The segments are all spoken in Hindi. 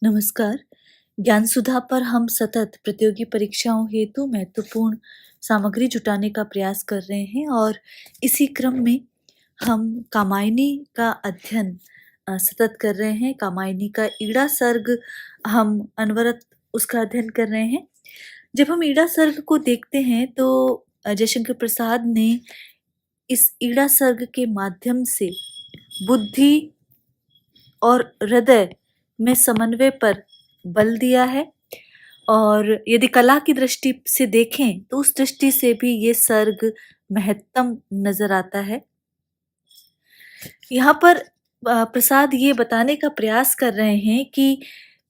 नमस्कार। ज्ञान सुधा पर हम सतत प्रतियोगी परीक्षाओं हेतु महत्वपूर्ण सामग्री जुटाने का प्रयास कर रहे हैं और इसी क्रम में हम कामायनी का अध्ययन सतत कर रहे हैं। कामायनी का ईड़ा सर्ग हम अनवरत उसका अध्ययन कर रहे हैं। जब हम ईड़ा सर्ग को देखते हैं तो जयशंकर प्रसाद ने इस ईड़ा सर्ग के माध्यम से बुद्धि और हृदय में समन्वय पर बल दिया है। और यदि कला की दृष्टि से देखें तो उस दृष्टि से भी ये सर्ग महत्तम नजर आता है। यहाँ पर प्रसाद ये बताने का प्रयास कर रहे हैं कि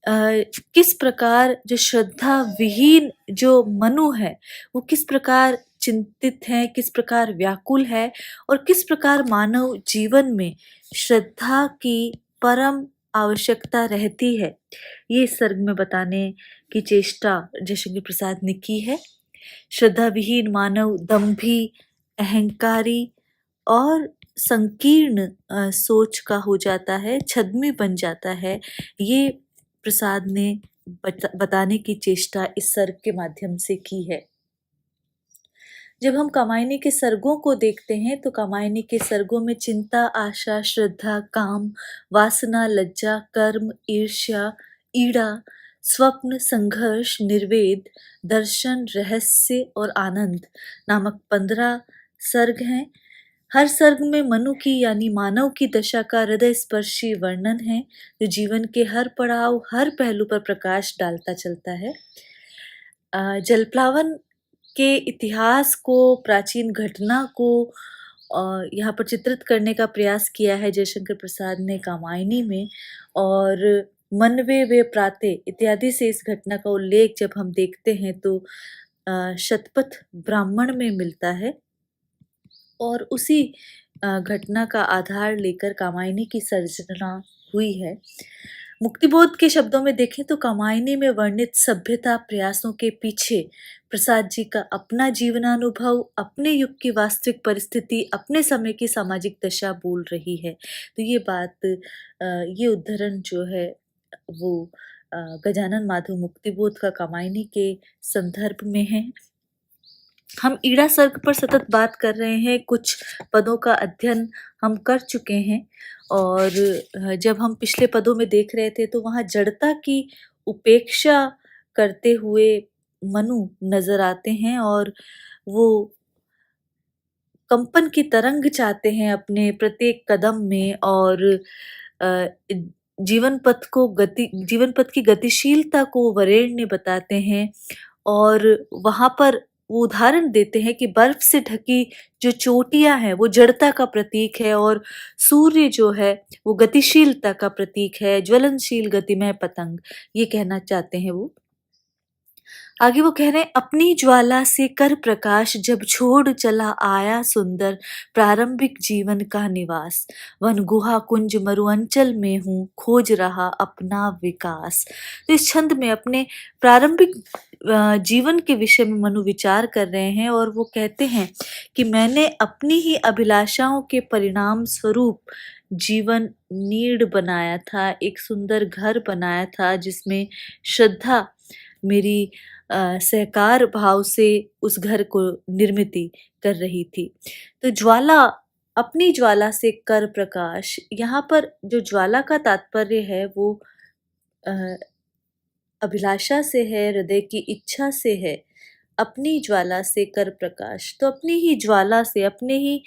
किस प्रकार जो श्रद्धा विहीन जो मनु है वो किस प्रकार चिंतित है, किस प्रकार व्याकुल है और किस प्रकार मानव जीवन में श्रद्धा की परम आवश्यकता रहती है। ये इस सर्ग में बताने की चेष्टा जयशंकर प्रसाद ने की है। श्रद्धा विहीन मानव दंभी, अहंकारी और संकीर्ण सोच का हो जाता है, छद्मी बन जाता है। ये प्रसाद ने बताने की चेष्टा इस सर्ग के माध्यम से की है। जब हम कामायनी के सर्गों को देखते हैं तो कामायनी के सर्गों में चिंता, आशा, श्रद्धा, काम, वासना, लज्जा, कर्म, ईर्ष्या, ईड़ा, स्वप्न, संघर्ष, निर्वेद, दर्शन, रहस्य और आनंद नामक 15 सर्ग हैं। हर सर्ग में मनु की यानी मानव की दशा का हृदय स्पर्शी वर्णन है जो जीवन के हर पड़ाव, हर पहलू पर प्रकाश डालता चलता है। जलप्लावन के इतिहास को, प्राचीन घटना को यहाँ पर चित्रित करने का प्रयास किया है जयशंकर प्रसाद ने कामायनी में। और मनवे वे प्राते इत्यादि से इस घटना का उल्लेख जब हम देखते हैं तो शतपथ ब्राह्मण में मिलता है और उसी घटना का आधार लेकर कामायनी की सर्जना हुई है। मुक्तिबोध के शब्दों में देखें तो कामायनी में वर्णित सभ्यता प्रयासों के पीछे प्रसाद जी का अपना जीवनानुभव, अपने युग की वास्तविक परिस्थिति, अपने समय की सामाजिक दशा बोल रही है। तो ये बात, ये उद्धरण जो है वो गजानन माधव मुक्तिबोध का कामायनी के संदर्भ में है। हम ईड़ा सर्ग पर सतत बात कर रहे हैं, कुछ पदों का अध्ययन हम कर चुके हैं और जब हम पिछले पदों में देख रहे थे तो वहाँ जड़ता की उपेक्षा करते हुए मनु नजर आते हैं और वो कंपन की तरंग चाहते हैं अपने प्रत्येक कदम में और जीवन पथ की गतिशीलता को वरेण्य बताते हैं। और वहां पर वो उदाहरण देते हैं कि बर्फ से ढकी जो चोटियां हैं वो जड़ता का प्रतीक है और सूर्य जो है वो गतिशीलता का प्रतीक है, ज्वलनशील गतिमय पतंग, ये कहना चाहते हैं वो। आगे वो कह रहे हैं, अपनी ज्वाला से कर प्रकाश जब छोड़ चला आया सुंदर प्रारंभिक जीवन का निवास, वन गुहा कुंज मरुअंचल में हूँ खोज रहा अपना विकास। तो इस छंद में अपने प्रारंभिक जीवन के विषय में मनु विचार कर रहे हैं और वो कहते हैं कि मैंने अपनी ही अभिलाषाओं के परिणाम स्वरूप जीवन नीड़ बनाया था, एक सुंदर घर बनाया था जिसमें श्रद्धा मेरी सहकार भाव से उस घर को निर्मिति कर रही थी। तो ज्वाला, अपनी ज्वाला से कर प्रकाश, यहाँ पर जो ज्वाला का तात्पर्य है वो अभिलाषा से है, हृदय की इच्छा से है। अपनी ज्वाला से कर प्रकाश, तो अपनी ही ज्वाला से, अपने ही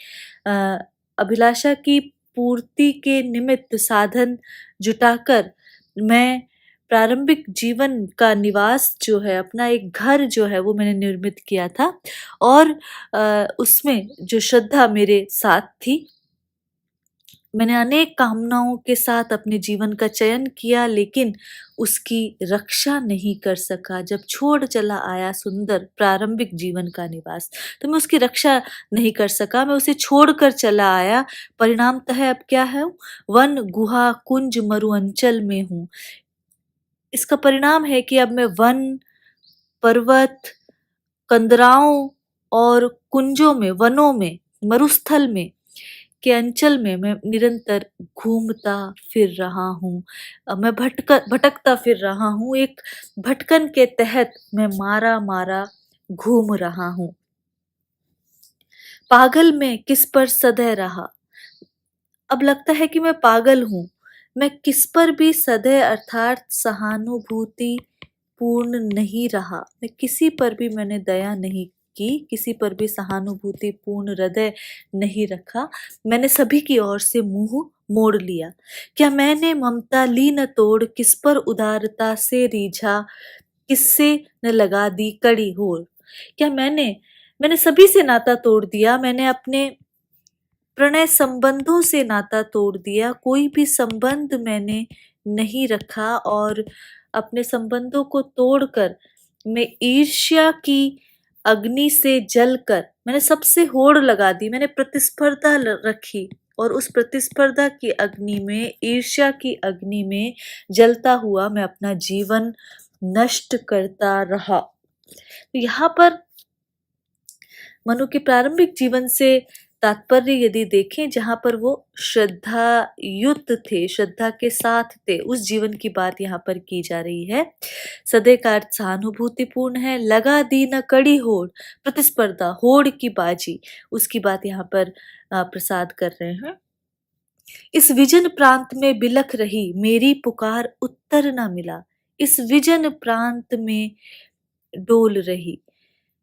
अभिलाषा की पूर्ति के निमित्त साधन जुटाकर मैं प्रारंभिक जीवन का निवास जो है, अपना एक घर जो है वो मैंने निर्मित किया था और उसमें जो श्रद्धा मेरे साथ थी। मैंने अनेक कामनाओं के साथ अपने जीवन का चयन किया लेकिन उसकी रक्षा नहीं कर सका। जब छोड़ चला आया सुंदर प्रारंभिक जीवन का निवास, तो मैं उसकी रक्षा नहीं कर सका, मैं उसे छोड़कर चला आया। परिणामतः अब क्या है, वन गुहा कुंज मरुअंचल में हूँ। इसका परिणाम है कि अब मैं वन, पर्वत, कंदराओं और कुंजों में, वनों में, मरुस्थल में के अंचल में मैं निरंतर घूमता फिर रहा हूँ। मैं भटकता फिर रहा हूँ। एक भटकन के तहत मैं मारा-मारा घूम रहा हूँ। पागल मैं किस पर सदै रहा। अब लगता है कि मैं पागल हूँ। मैं किस पर भी सदै अर्थात सहानुभूति पूर्ण नहीं रहा। मैं किसी पर भी मैंने दया नहीं की, किसी पर भी सहानुभूति पूर्ण हृदय नहीं रखा। मैंने सभी की ओर से मुँह मोड़ लिया। क्या मैंने ममता ली न तोड़, किस पर उदारता से रीझा, किससे न लगा दी कड़ी होड़। क्या मैंने सभी से नाता तोड़ दिया। मैंने अपने प्रणय संबंधों से नाता तोड़ दिया। कोई भी संबंध मैंने नहीं रखा और अपने संबंधों को तोड़कर मैं ईर्ष्या की अग्नि से जलकर मैंने सबसे होड़ लगा दी। मैंने प्रतिस्पर्धा रखी और उस प्रतिस्पर्धा की अग्नि में, ईर्ष्या की अग्नि में जलता हुआ मैं अपना जीवन नष्ट करता रहा। तो यहाँ पर मनु के प्रारंभिक जीवन से तात्पर्य यदि देखें, जहां पर वो श्रद्धा युक्त थे, श्रद्धा के साथ थे, उस जीवन की बात यहाँ पर की जा रही है। सदै का अर्थ सहानुभूतिपूर्ण है। लगा दी न कड़ी होड़, प्रतिस्पर्धा, होड़ की बाजी, उसकी बात यहाँ पर प्रसाद कर रहे हैं। इस विजन प्रांत में बिलख रही, मेरी पुकार उत्तर न मिला। इस विजन प्रांत में डोल रही,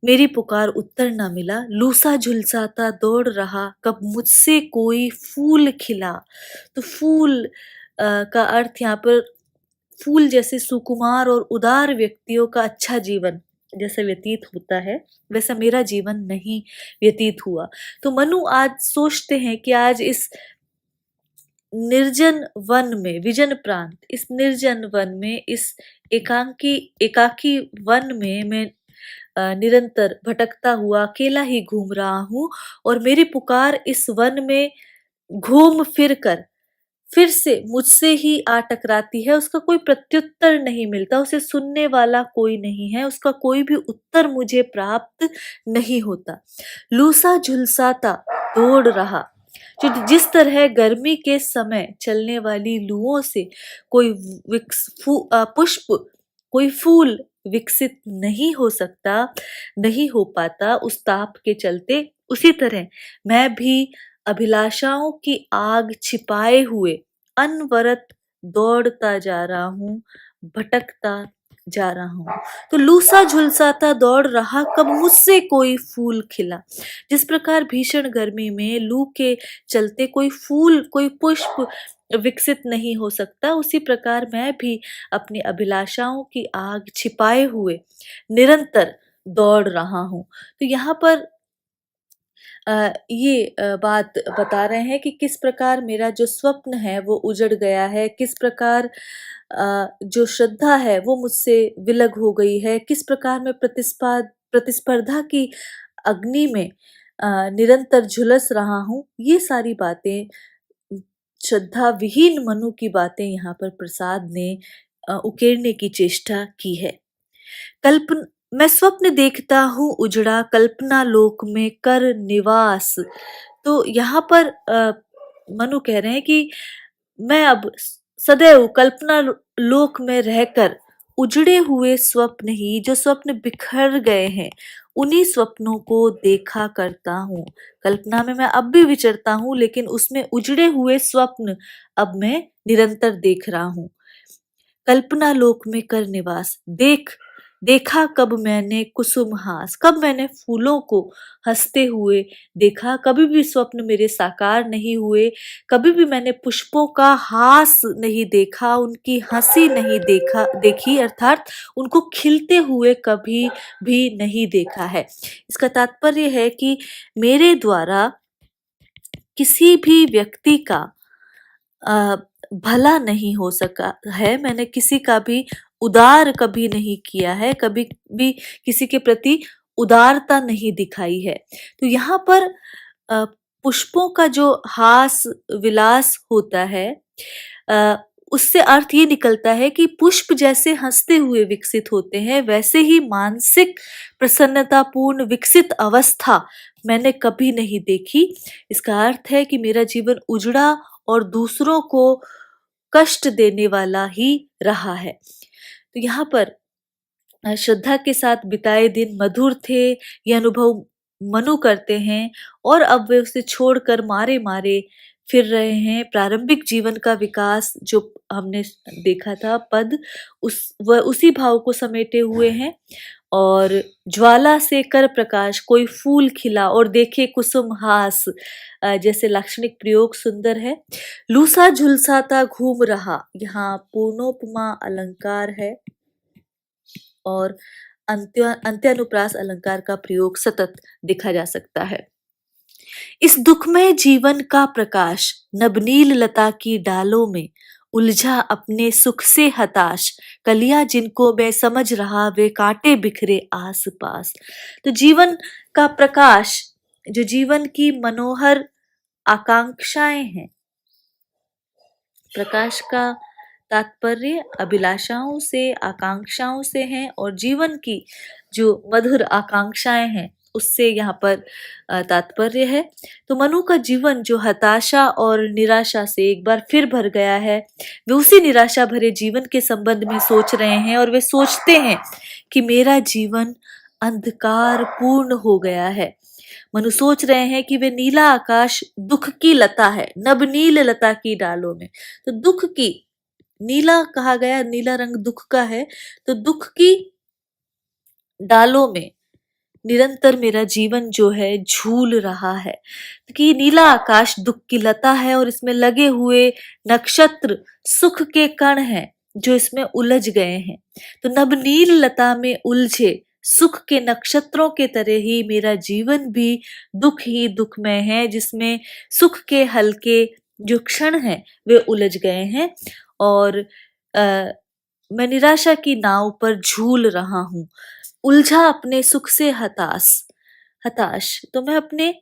मेरी पुकार उत्तर न मिला। लूसा झुलसाता दौड़ रहा, कब मुझसे कोई फूल खिला। तो फूल का अर्थ यहाँ पर फूल जैसे सुकुमार और उदार व्यक्तियों का अच्छा जीवन जैसे व्यतीत होता है, वैसा मेरा जीवन नहीं व्यतीत हुआ। तो मनु आज सोचते हैं कि आज इस निर्जन वन में, विजन प्रांत, इस निर्जन वन में, इस एकाकी वन में मैं निरंतर भटकता हुआ अकेला ही घूम रहा हूँ और मेरी पुकार इस वन में घूम फिर कर फिर से मुझसे ही आ टकराती है। उसका कोई प्रत्युत्तर नहीं मिलता, उसे सुनने वाला कोई नहीं है, उसका कोई भी उत्तर मुझे प्राप्त नहीं होता। लूसा झुलसाता दौड़ रहा, जो जिस तरह गर्मी के समय चलने वाली लुओं से कोई पुष्प, कोई फूल विकसित नहीं हो सकता, नहीं हो पाता उस ताप के चलते, उसी तरह मैं भी अभिलाषाओं की आग छिपाए हुए अनवरत दौड़ता जा रहा हूँ, भटकता जा रहा हूँ। तो लूसा झुलसाता दौड़ रहा, कब मुझसे कोई फूल खिला। जिस प्रकार भीषण गर्मी में लू के चलते कोई फूल, कोई पुष्प विकसित नहीं हो सकता, उसी प्रकार मैं भी अपनी अभिलाषाओं की आग छिपाए हुए निरंतर दौड़ रहा हूँ। तो यहाँ पर ये बात बता रहे हैं कि किस प्रकार मेरा जो स्वप्न है वो उजड़ गया है, किस प्रकार जो श्रद्धा है वो मुझसे विलग हो गई है, किस प्रकार मैं प्रतिस्पर्धा की अग्नि में निरंतर झुलस रहा हूँ। ये सारी बातें, श्रद्धा विहीन मनु की बातें यहाँ पर प्रसाद ने उकेरने की चेष्टा की है। मैं स्वप्न देखता हूँ उजड़ा, कल्पना लोक में कर निवास। तो यहाँ पर मनु कह रहे हैं कि मैं अब सदैव कल्पना लोक में रहकर उजड़े हुए स्वप्न ही, जो स्वप्न बिखर गए हैं, उन्हीं स्वप्नों को देखा करता हूँ। कल्पना में मैं अब भी विचरता हूँ, लेकिन उसमें उजड़े हुए स्वप्न अब मैं निरंतर देख रहा हूँ। कल्पना लोक में कर निवास, देखा कब मैंने कुसुम हास, कब मैंने फूलों को हंसते हुए देखा। कभी भी स्वप्न मेरे साकार नहीं हुए, कभी भी मैंने पुष्पों का हास नहीं देखा, उनकी हंसी नहीं देखी, अर्थात उनको खिलते हुए कभी भी नहीं देखा है। इसका तात्पर्य है कि मेरे द्वारा किसी भी व्यक्ति का भला नहीं हो सका है। मैंने किसी का भी उदार कभी नहीं किया है, कभी भी किसी के प्रति उदारता नहीं दिखाई है। तो यहाँ पर पुष्पों का जो हास विलास होता है, उससे अर्थ ये निकलता है कि पुष्प जैसे हंसते हुए विकसित होते हैं, वैसे ही मानसिक प्रसन्नतापूर्ण विकसित अवस्था मैंने कभी नहीं देखी। इसका अर्थ है कि मेरा जीवन उजड़ा और दूसरों को कष्ट देने वाला ही रहा है। तो यहाँ पर श्रद्धा के साथ बिताए दिन मधुर थे, ये अनुभव मनु करते हैं और अब वे उसे छोड़कर मारे-मारे फिर रहे हैं। प्रारंभिक जीवन का विकास जो हमने देखा था पद, वह उसी भाव को समेटे हुए हैं। और ज्वाला से कर प्रकाश कोई फूल खिला और देखे कुसुम हास, जैसे लाक्षणिक प्रयोग सुंदर है। लूसा झुलसाता घूम रहा, यहाँ पूर्णोपमा अलंकार है और अंत्यानुप्रास अलंकार का प्रयोग सतत देखा जा सकता है। इस दुखमय जीवन का प्रकाश नवनील लता की डालों में उलझा अपने सुख से हताश, कलियां जिनको मैं समझ रहा वे कांटे बिखरे आस पास। तो जीवन का प्रकाश, जो जीवन की मनोहर आकांक्षाएं हैं, प्रकाश का तात्पर्य अभिलाषाओं से, आकांक्षाओं से है और जीवन की जो मधुर आकांक्षाएं हैं उससे यहाँ पर तात्पर्य है। तो मनु का जीवन जो हताशा और निराशा से एक बार फिर भर गया है, वे उसी निराशा भरे जीवन के संबंध में सोच रहे हैं और वे सोचते हैं कि मेरा जीवन अंधकार पूर्ण हो गया है। मनु सोच रहे हैं कि वे नीला आकाश दुख की लता है, नवनील लता की डालों में। तो दुख की, नीला कहा गया, नीला रंग दुख का है, तो दुख की डालों में निरंतर मेरा जीवन जो है झूल रहा है। कि नीला आकाश दुख की लता है और इसमें लगे हुए नक्षत्र सुख के कण हैं जो इसमें उलझ गए हैं। तो नवनील लता में उलझे सुख के नक्षत्रों के तरह ही मेरा जीवन भी दुख ही दुख में है, जिसमें सुख के हल्के जो क्षण हैं वे उलझ गए हैं और मैं निराशा की नाव पर झूल रहा हूँ, उलझा अपने सुख से हताश। तो मैं अपने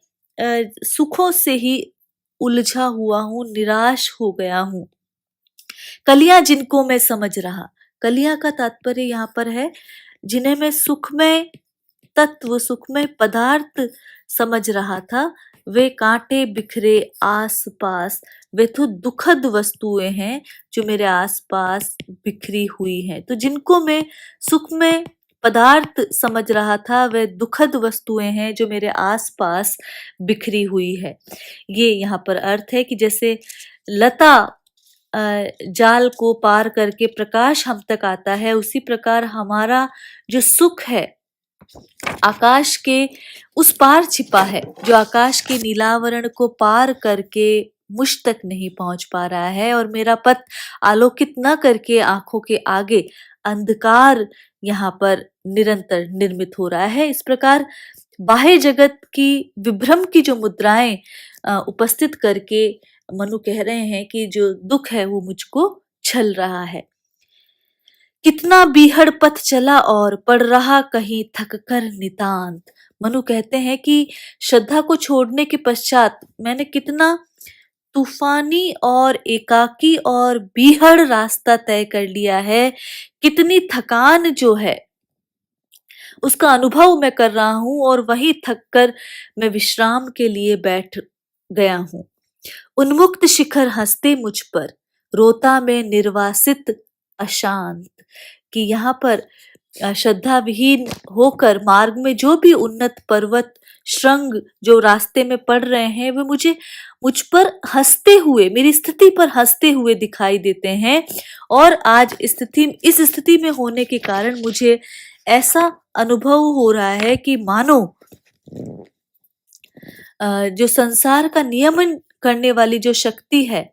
सुखों से ही उलझा हुआ हूँ, निराश हो गया हूँ। कलियां जिनको मैं समझ रहा, कलियां का तात्पर्य यहाँ पर है जिन्हें मैं सुखमय तत्व, सुखमय पदार्थ समझ रहा था, वे कांटे बिखरे आस पास। वे तो दुखद वस्तुएं हैं जो मेरे आस पास बिखरी हुई हैं। तो जिनको मैं सुखमय पदार्थ समझ रहा था, वे दुखद वस्तुएं हैं जो मेरे आसपास बिखरी हुई है। ये यहाँ पर अर्थ है कि जैसे लता जाल को पार करके प्रकाश हम तक आता है, उसी प्रकार हमारा जो सुख है आकाश के उस पार छिपा है, जो आकाश के नीलावरण को पार करके मुझ तक नहीं पहुंच पा रहा है और मेरा पथ आलोकित न करके आंखों के आगे अंधकार यहाँ पर निरंतर निर्मित हो रहा है। इस प्रकार बाह्य जगत की विभ्रम की जो मुद्राएं उपस्थित करके मनु कह रहे हैं कि जो दुख है वो मुझको छल रहा है। कितना बीहड़ पथ चला और पड़ रहा कहीं थक कर नितांत। मनु कहते हैं कि श्रद्धा को छोड़ने के पश्चात मैंने कितना तूफानी और एकाकी और बीहड़ रास्ता तय कर लिया है, कितनी थकान जो है उसका अनुभव मैं कर रहा हूं और वही थक कर मैं विश्राम के लिए बैठ गया हूं। उन्मुक्त शिखर हंसते मुझ पर, रोता में निर्वासित अशांत। कि यहाँ पर श्रद्धा विहीन होकर मार्ग में जो भी उन्नत पर्वत श्रृंग जो रास्ते में पड़ रहे हैं, वे मुझ पर हंसते हुए, मेरी स्थिति पर हंसते हुए दिखाई देते हैं। और आज इस स्थिति में होने के कारण मुझे ऐसा अनुभव हो रहा है कि मानो जो संसार का नियमन करने वाली जो शक्ति है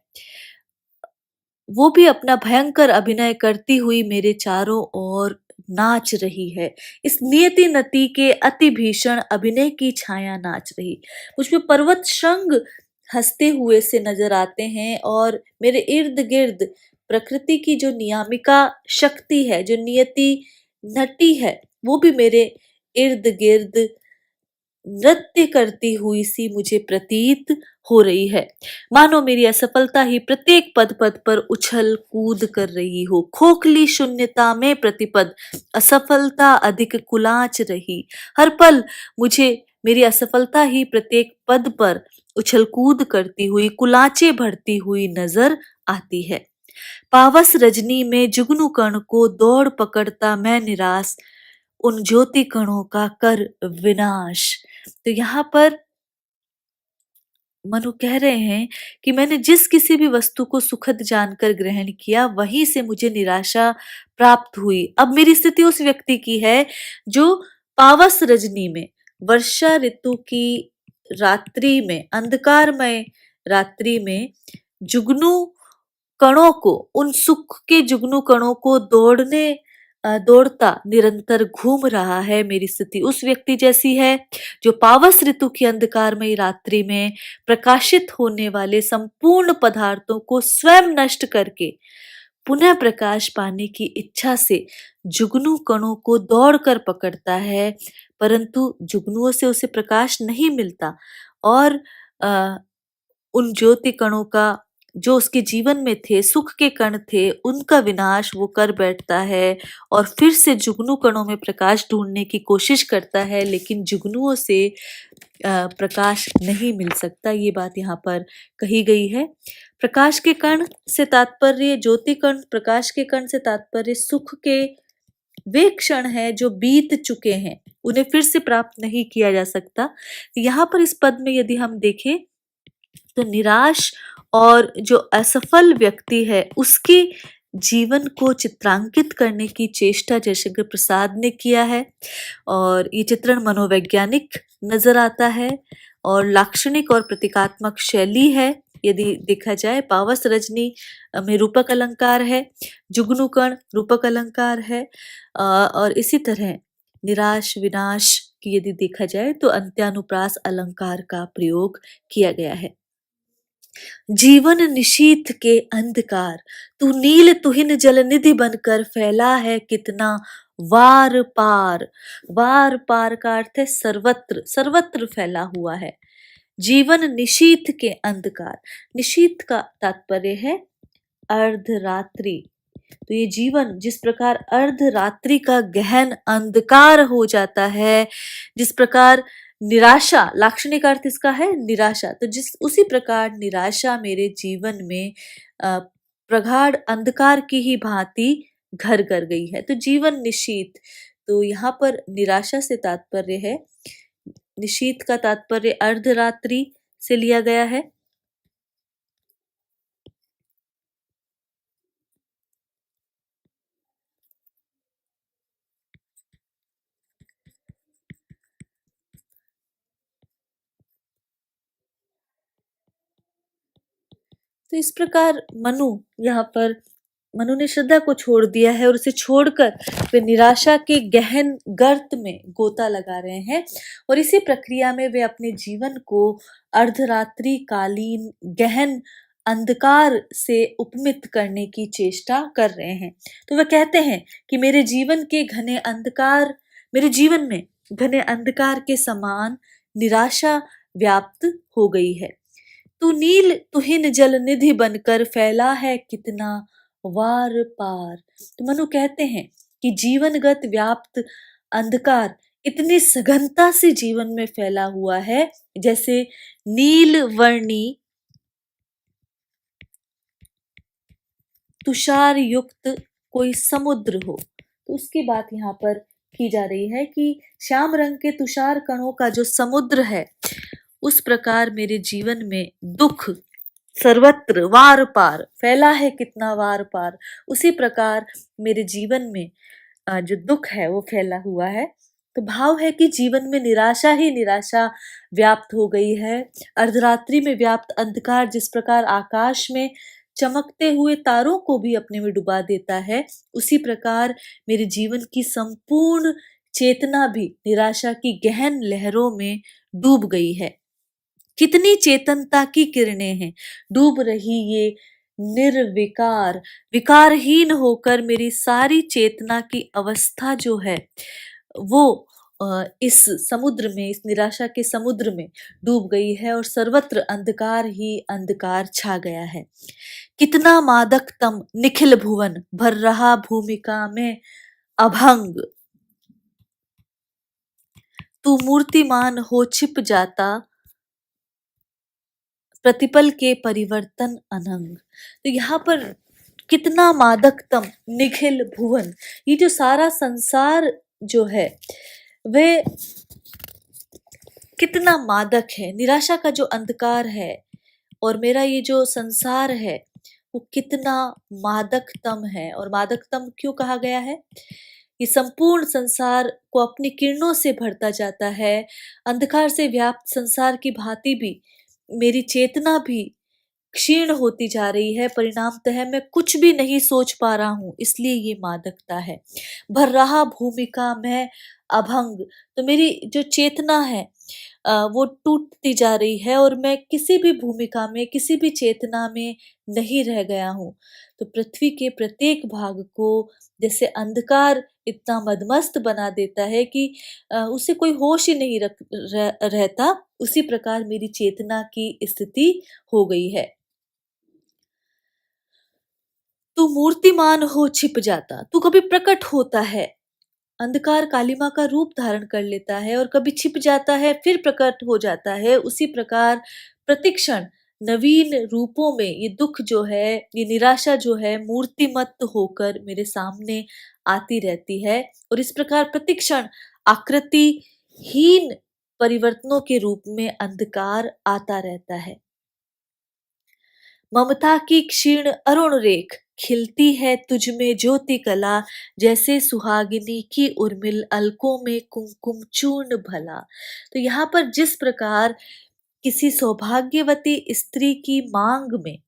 वो भी अपना भयंकर अभिनय करती हुई मेरे चारों ओर नाच रही है। इस नियति नति के अति भीषण अभिनय की छाया नाच रही। मुझ पे पर्वत श्रृंग हंसते हुए से नजर आते हैं और मेरे इर्द गिर्द प्रकृति की जो नियामिका शक्ति है, जो नियति नटी है, वो भी मेरे इर्द गिर्द नृत्य करती हुई सी मुझे प्रतीत हो रही है। मानो मेरी असफलता ही प्रत्येक पद पद पर उछल कूद कर रही हो। खोखली शून्यता में प्रतिपद असफलता अधिक कुलाच रही। हर पल मुझे मेरी असफलता ही प्रत्येक पद पर उछल कूद करती हुई कुलाचे भरती हुई नजर आती है। पावस रजनी में जुगनू कण को दौड़ पकड़ता मैं निराश, उन ज्योति कणों का कर विनाश। तो यहाँ पर मनु कह रहे हैं कि मैंने जिस किसी भी वस्तु को सुखद जानकर ग्रहण किया वहीं से मुझे निराशा प्राप्त हुई। अब मेरी स्थिति उस व्यक्ति की है जो पावस रजनी में, वर्षा ऋतु की रात्रि में, अंधकारमय रात्रि में जुगनू कणों को, उन सुख के जुगनू कणों को दौड़ता निरंतर घूम रहा है। मेरी स्थिति उस व्यक्ति जैसी है जो पावस ऋतु की अंधकारमयी रात्रि में प्रकाशित होने वाले संपूर्ण पदार्थों को स्वयं नष्ट करके पुनः प्रकाश पाने की इच्छा से जुगनू कणों को दौड़कर पकड़ता है, परंतु जुगनुओं से उसे प्रकाश नहीं मिलता और उन ज्योति कणों का, जो उसके जीवन में थे, सुख के कण थे, उनका विनाश वो कर बैठता है और फिर से जुगनू कणों में प्रकाश ढूंढने की कोशिश करता है, लेकिन जुगनुओं से प्रकाश नहीं मिल सकता। ये बात यहाँ पर कही गई है। प्रकाश के कण से तात्पर्य, ज्योति कण, प्रकाश के कण से तात्पर्य सुख के वे क्षण है जो बीत चुके हैं, उन्हें फिर से प्राप्त नहीं किया जा सकता। यहाँ पर इस पद में यदि हम देखें तो निराश और जो असफल व्यक्ति है उसके जीवन को चित्रांकित करने की चेष्टा जयशंकर प्रसाद ने किया है और ये चित्रण मनोवैज्ञानिक नजर आता है और लाक्षणिक और प्रतीकात्मक शैली है। यदि देखा जाए, पावस रजनी में रूपक अलंकार है, जुगनू कण रूपक अलंकार है और इसी तरह निराश विनाश की यदि देखा जाए तो अंत्यानुप्रास अलंकार का प्रयोग किया गया है। जीवन निशीथ के अंधकार, तू नील तुहिन जल निधि बनकर फैला है कितना वार पार। वार पार का अर्थ है सर्वत्र, सर्वत्र फैला हुआ है। जीवन निशीथ के अंधकार, निशीथ का तात्पर्य है अर्धरात्रि। तो ये जीवन जिस प्रकार अर्धरात्रि का गहन अंधकार हो जाता है, जिस प्रकार निराशा, लाक्षणिक अर्थ इसका है निराशा, तो जिस उसी प्रकार निराशा मेरे जीवन में प्रगाढ़ अंधकार की ही भांति घर कर गई है। तो जीवन निशीथ, तो यहाँ पर निराशा से तात्पर्य है, निशीथ का तात्पर्य अर्धरात्रि से लिया गया है। तो इस प्रकार मनु ने श्रद्धा को छोड़ दिया है और उसे छोड़कर वे निराशा के गहन गर्त में गोता लगा रहे हैं और इसी प्रक्रिया में वे अपने जीवन को अर्धरात्रि कालीन गहन अंधकार से उपमित करने की चेष्टा कर रहे हैं। तो वे कहते हैं कि मेरे जीवन में घने अंधकार के समान निराशा व्याप्त हो गई है। तू नील तुहिन जल निधि बनकर फैला है कितना वार पार। तो मनु कहते हैं कि जीवनगत व्याप्त अंधकार इतनी सघनता से जीवन में फैला हुआ है जैसे नील वर्णी तुषार युक्त कोई समुद्र हो। तो उसकी बात यहाँ पर की जा रही है कि श्याम रंग के तुषार कणों का जो समुद्र है, उस प्रकार मेरे जीवन में दुख सर्वत्र वार पार फैला है कितना वार पार, उसी प्रकार मेरे जीवन में जो दुख है वो फैला हुआ है। तो भाव है कि जीवन में निराशा ही निराशा व्याप्त हो गई है। अर्धरात्रि में व्याप्त अंधकार जिस प्रकार आकाश में चमकते हुए तारों को भी अपने में डुबा देता है, उसी प्रकार मेरे जीवन की संपूर्ण चेतना भी निराशा की गहन लहरों में डूब गई है। कितनी चेतनता की किरणें हैं, डूब रही ये निर्विकार, विकारहीन होकर मेरी सारी चेतना की अवस्था जो है वो इस समुद्र में, इस निराशा के समुद्र में डूब गई है और सर्वत्र अंधकार ही अंधकार छा गया है। कितना मादक तम निखिल भुवन, भर रहा भूमिका में अभंग। तू मूर्तिमान हो छिप जाता, प्रतिपल के परिवर्तन अनंग। तो यहाँ पर कितना मादकतम निखिल भुवन, ये जो सारा संसार जो है वह कितना मादक है, निराशा का जो अंधकार है और मेरा ये जो संसार है वो कितना मादकतम है। और मादकतम क्यों कहा गया है? ये संपूर्ण संसार को अपनी किरणों से भरता जाता है। अंधकार से व्याप्त संसार की भांति भी मेरी चेतना भी क्षीण होती जा रही है। परिणामतः मैं कुछ भी नहीं सोच पा रहा हूँ, इसलिए ये मादकता है। भर रहा भूमिका में अभंग, तो मेरी जो चेतना है वो टूटती जा रही है और मैं किसी भी भूमिका में, किसी भी चेतना में नहीं रह गया हूँ। तो पृथ्वी के प्रत्येक भाग को जैसे अंधकार इतना मदमस्त बना देता है कि उसे कोई होश ही नहीं रहता, उसी प्रकार मेरी चेतना की स्थिति हो गई है। तू मूर्तिमान हो छिप जाता, तू कभी प्रकट होता है, अंधकार कालिमा का रूप धारण कर लेता है और कभी छिप जाता है फिर प्रकट हो जाता है। उसी प्रकार प्रतिक्षण नवीन रूपों में ये दुख जो है, ये निराशा जो है, मूर्तिमत होकर मेरे सामने आती रहती है। और इस प्रकार प्रतिक्षण आकृतिहीन परिवर्तनों के रूप में अंधकार आता रहता है। ममता की क्षीण अरुण रेख, खिलती है तुझ में ज्योति कला, जैसे सुहागिनी की उर्मिल अलकों में कुमकुम चूर्ण भला। तो यहाँ पर जिस प्रकार किसी सौभाग्यवती स्त्री की मांग में,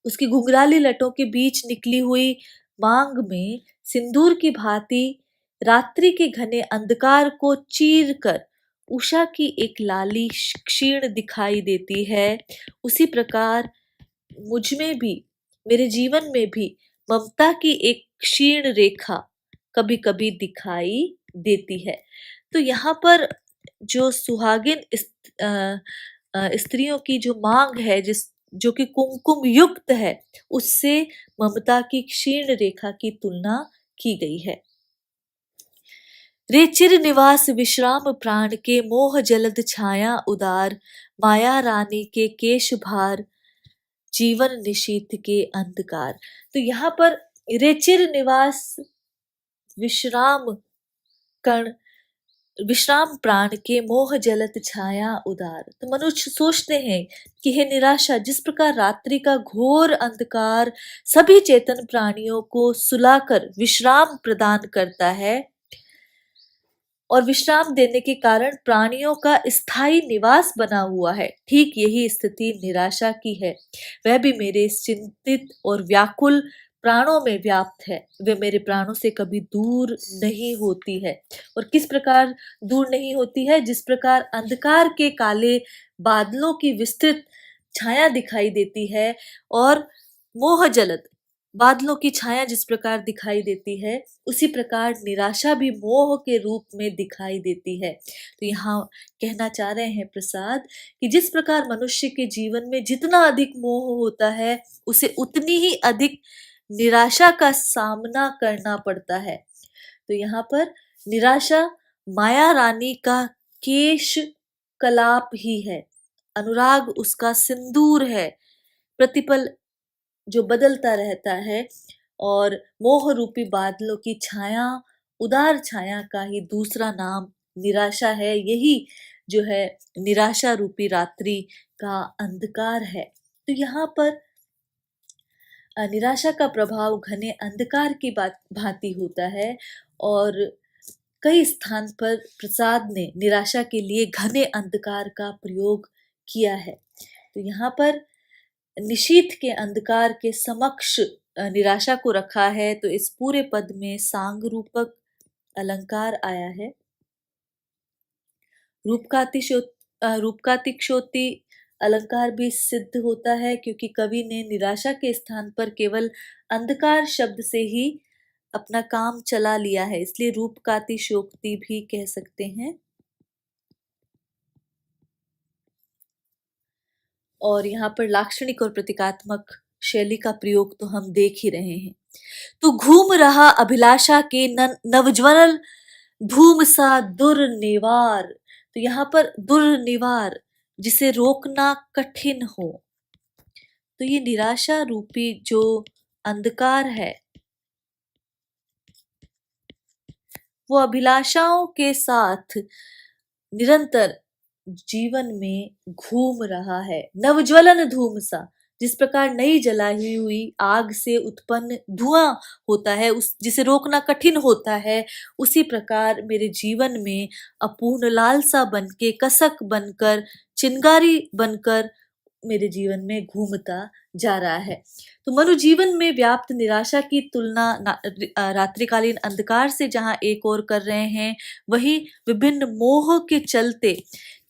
उसकी घुंघराली लटों के बीच निकली हुई मांग में सिंदूर की भांति रात्रि के घने अंधकार को चीर कर उषा की एक लाली क्षीण दिखाई देती है, उसी प्रकार मुझ में भी, मेरे जीवन में भी ममता की एक क्षीण रेखा कभी कभी दिखाई देती है। तो यहाँ पर जो सुहागिन स्त्रियों की जो मांग है, जिस जो कि कुमकुम युक्त है, उससे ममता की क्षीण रेखा की तुलना की गई है। रे चिर निवास विश्राम प्राण के, मोह जलद छाया उदार, माया रानी के केश भार, जीवन निशीथ के अंधकार। तो यहाँ पर रे चिर निवास विश्राम कण, विश्राम प्राण के, मोह जलत छाया उदार। तो मनुष्य सोचते हैं कि हे निराशा, जिस प्रकार रात्रि का घोर अंधकार सभी चेतन प्राणियों को सुलाकर विश्राम प्रदान करता है और विश्राम देने के कारण प्राणियों का स्थायी निवास बना हुआ है, ठीक यही स्थिति निराशा की है। वह भी मेरे चिंतित और व्याकुल प्राणों में व्याप्त है, वे मेरे प्राणों से कभी दूर नहीं होती है। और किस प्रकार दूर नहीं होती है? जिस प्रकार अंधकार के काले बादलों की विस्तृत छाया दिखाई देती है और मोह जलद बादलों की छाया जिस प्रकार दिखाई देती है, उसी प्रकार निराशा भी मोह के रूप में दिखाई देती है। तो यहाँ कहना चाह रहे हैं प्रसाद कि जिस प्रकार मनुष्य के जीवन में जितना अधिक मोह होता है, उसे उतनी ही अधिक निराशा का सामना करना पड़ता है। तो यहाँ पर निराशा माया रानी का केश कलाप ही है, अनुराग उसका सिंदूर है, प्रतिपल जो बदलता रहता है, और मोह रूपी बादलों की छाया, उदार छाया का ही दूसरा नाम निराशा है। यही जो है निराशा रूपी रात्रि का अंधकार है। तो यहाँ पर निराशा का प्रभाव घने अंधकार की भांति होता है और कई स्थान पर प्रसाद ने निराशा के लिए घने अंधकार का प्रयोग किया है। तो यहाँ पर निशीथ के अंधकार के समक्ष निराशा को रखा है। तो इस पूरे पद में सांग रूपक अलंकार आया है। रूपकातिशोक्ति अलंकार भी सिद्ध होता है, क्योंकि कवि ने निराशा के स्थान पर केवल अंधकार शब्द से ही अपना काम चला लिया है, इसलिए रूपकाति शोक्ति भी कह सकते हैं। और यहाँ पर लाक्षणिक और प्रतीकात्मक शैली का प्रयोग तो हम देख ही रहे हैं। तो घूम रहा अभिलाषा के नवज्वल धूम सा दुर्निवार। तो यहाँ पर दुर्निवार, जिसे रोकना कठिन हो। तो ये निराशा रूपी जो अंधकार है, वो अभिलाषाओं के साथ निरंतर जीवन में घूम रहा है। नवज्वलन धूम सा, जिस प्रकार नई जलाई हुई आग से उत्पन्न धुआं होता है, उस जिसे रोकना कठिन होता है, उसी प्रकार मेरे जीवन में अपूर्ण लालसा बनके, कसक बनकर, चिंगारी बनकर मेरे जीवन में घूमता जा रहा है। तो मनु जीवन में व्याप्त निराशा की तुलना रात्रिकालीन अंधकार से जहां एक और कर रहे हैं, वही विभिन्न मोह के चलते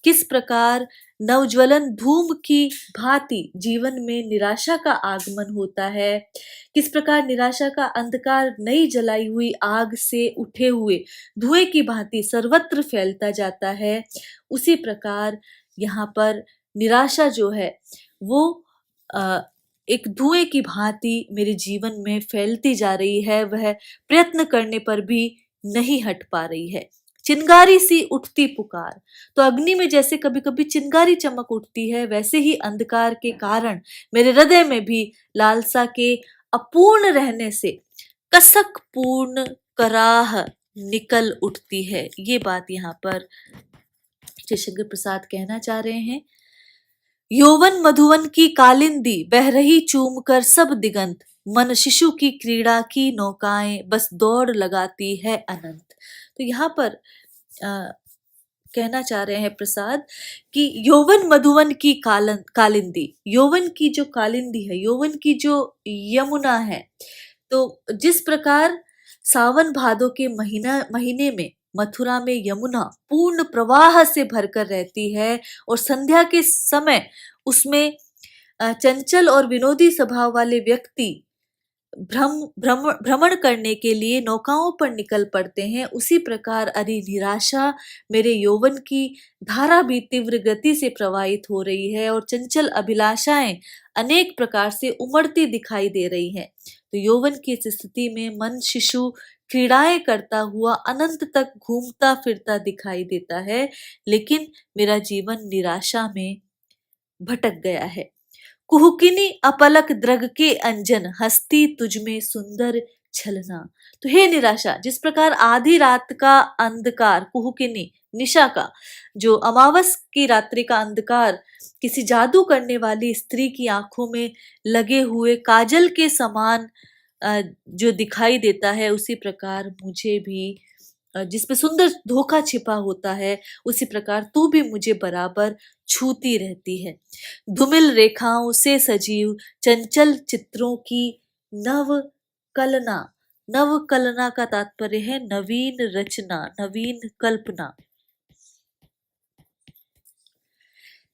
किस प्रकार नवज्वलन धूम की भांति जीवन में निराशा का आगमन होता है, किस प्रकार निराशा का अंधकार नई जलाई हुई आग से उठे हुए धुएं की भांति सर्वत्र फैलता जाता है, उसी प्रकार यहाँ पर निराशा जो है वो एक धुएं की भांति मेरे जीवन में फैलती जा रही है। वह प्रयत्न करने पर भी नहीं हट पा रही है। चिंगारी सी उठती पुकार। तो अग्नि में जैसे कभी कभी चिंगारी चमक उठती है, वैसे ही अंधकार के कारण मेरे हृदय में भी लालसा के अपूर्ण रहने से कसक पूर्ण कराह निकल उठती है। ये बात यहाँ पर जयशंकर प्रसाद कहना चाह रहे हैं। यौवन मधुवन की कालिंदी बह रही चूम कर सब दिगंत, मन शिशु की क्रीड़ा की नौकाएं बस दौड़ लगाती है अनंत। तो यहाँ पर कहना चाह रहे हैं प्रसाद कि यौवन मधुवन की कालिंदी, यौवन की जो कालिंदी है, यौवन की जो यमुना है, तो जिस प्रकार सावन भादो के महीने में मथुरा में यमुना पूर्ण प्रवाह से भरकर रहती है और संध्या के समय उसमें चंचल और विनोदी स्वभाव वाले व्यक्ति भ्रमण करने के लिए नौकाओं पर निकल पड़ते हैं, उसी प्रकार अरे निराशा मेरे यौवन की धारा भी तीव्र गति से प्रवाहित हो रही है और चंचल अभिलाषाएं अनेक प्रकार से उमड़ती दिखाई दे रही हैं। तो यौवन की इस स्थिति में मन शिशु क्रीड़ाएं करता हुआ अनंत तक घूमता फिरता दिखाई देता है, लेकिन मेरा जीवन निराशा में भटक गया है। कुहुकिनी अपलक द्रग के अंजन, हस्ती तुझमें सुंदर छलना। तो हे निराशा, जिस प्रकार आधी रात का अंधकार, कुहुकिनी निशा का, जो अमावस की रात्रि का अंधकार किसी जादू करने वाली स्त्री की आंखों में लगे हुए काजल के समान जो दिखाई देता है, उसी प्रकार मुझे भी, जिसमें सुंदर धोखा छिपा होता है, उसी प्रकार तू भी मुझे बराबर छूती रहती है। धूमिल रेखाओं से सजीव चंचल चित्रों की नव कलना। नव कलना का तात्पर्य है नवीन रचना, नवीन कल्पना।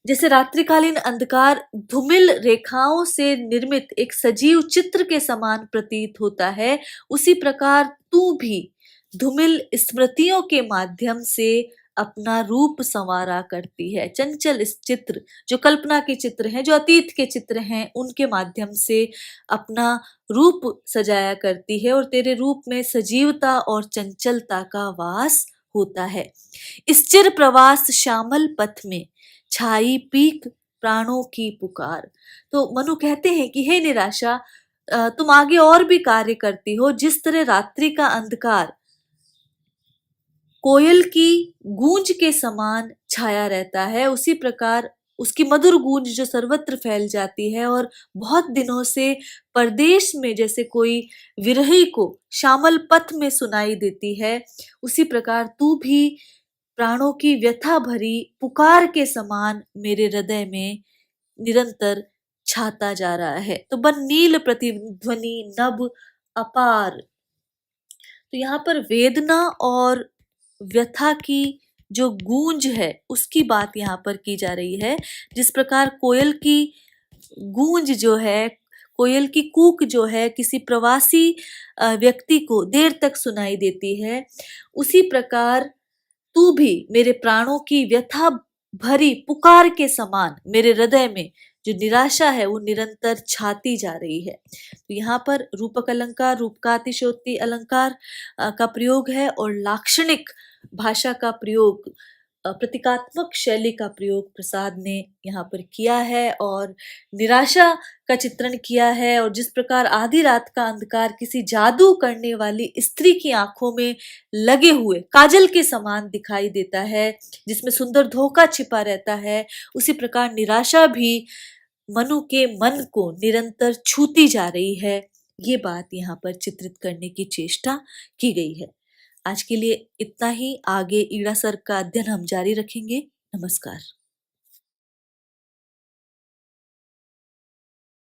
जैसे रात्रिकालीन अंधकार धूमिल रेखाओं से निर्मित एक सजीव चित्र के समान प्रतीत होता है, उसी प्रकार तू भी धूमिल स्मृतियों के माध्यम से अपना रूप संवारा करती है। चंचल इस चित्र, जो कल्पना के चित्र हैं, जो अतीत के चित्र हैं, उनके माध्यम से अपना रूप सजाया करती है और तेरे रूप में सजीवता और चंचलता का वास होता है। इस चिर प्रवास श्यामल पथ में छाई पीक प्राणों की पुकार। तो मनु कहते हैं कि हे निराशा, तुम आगे और भी कार्य करती हो। जिस तरह रात्रि का अंधकार कोयल की गूंज के समान छाया रहता है, उसी प्रकार उसकी मधुर गूंज जो सर्वत्र फैल जाती है और बहुत दिनों से परदेश में जैसे कोई विरही को श्यामल पथ में सुनाई देती है, उसी प्रकार तू भी प्राणों की व्यथा भरी पुकार के समान मेरे हृदय में निरंतर छाता जा रहा है। तो बन नील प्रतिध्वनि नभ अपार। तो यहाँ पर वेदना और व्यथा की जो गूंज है, उसकी बात यहाँ पर की जा रही है। जिस प्रकार कोयल की गूंज जो है, कोयल की कूक जो है किसी प्रवासी व्यक्ति को देर तक सुनाई देती है, उसी प्रकार तू भी मेरे प्राणों की व्यथा भरी पुकार के समान मेरे हृदय में जो निराशा है वो निरंतर छाती जा रही है। तो यहाँ पर रूपक अलंकार, रूपकातिशयोक्ति अलंकार का प्रयोग है और लाक्षणिक भाषा का प्रयोग, प्रतीकात्मक शैली का प्रयोग प्रसाद ने यहाँ पर किया है और निराशा का चित्रण किया है। और जिस प्रकार आधी रात का अंधकार किसी जादू करने वाली स्त्री की आंखों में लगे हुए काजल के समान दिखाई देता है, जिसमें सुंदर धोखा छिपा रहता है, उसी प्रकार निराशा भी मनु के मन को निरंतर छूती जा रही है। ये बात यहाँ पर चित्रित करने की चेष्टा की गई है। आज के लिए इतना ही। आगे ईड़ा सर का अध्ययन हम जारी रखेंगे। नमस्कार।